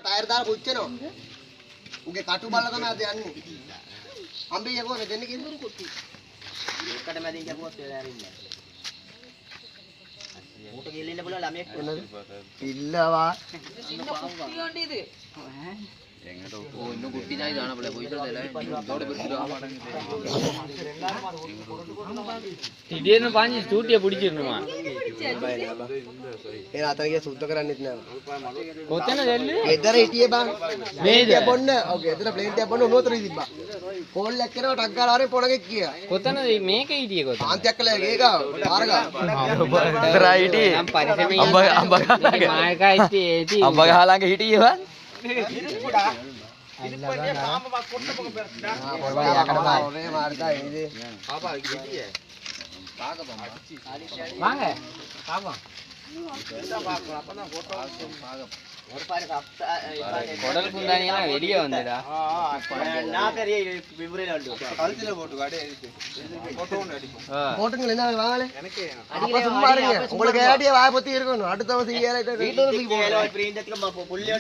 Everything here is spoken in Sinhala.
ටයර් දාලා පුච්චනවා. උගේ කටු බලලා තමයි අද යන්නේ. අම්බිය කොහොමද දෙන්නේ කින්දුරු කුටි. ඒකට මැදින් කපුවත් වෙලා ඇරින්නේ. ඌට ගෙල්ලෙන්න පුළුවන් ළමයෙක් පිල්ලවා. ඉන්න කුටි යන්නේ ඉතින්. ஓ இன்னும் குட்டி தான் இதான போல போயிட்டு තිඩේන පාංචි ස්ටූඩියෝ පුடிச்சிරணுமா ඒ අතන ගිය සුද්ධ කරන්නෙත් නෑ. කොතන දැල්ලේ? ගෙදර හිටියේ බං. මේද? බොන්න. ඔව් ගෙදර ප්ලේන් එකක් බොන්න උනෝතර තිබ්බා. කෝල් එකක් කරනවා ටක් ගාලා ආරේ පොණගෙක් ගියා. කොතනද මේක හිටියේ කොතන? ආන්තියක් කළා ගේගා මාර්ගා. ඉතරා හිටියේ නම් පරිසමේ අම්බ ගහලා මායකයි ඉතින් අම්බ ගහලා ළඟ හිටියේ වන් මාර්ගා ඉන්නේ. வாங்க பாப்போம் கொடல் குந்தானி எல்லாம் வெளியே வந்துடா நான் பெரிய விபரீல வந்து கழுத்துல போட்டு கடை இருக்கு போட்டோ ஒன்னு அடிப்போம் போட்டுங்க என்ன வாங்கல எனக்கு அப்ப சும்மா இருங்க உங்களுக்கு ஏடியே வாய் பத்தி இருக்கணும் அடுத்த வருஷம் ஏற வீட்ல இருந்து போறோம் பிரிண்டத்துக்கு புள்ளி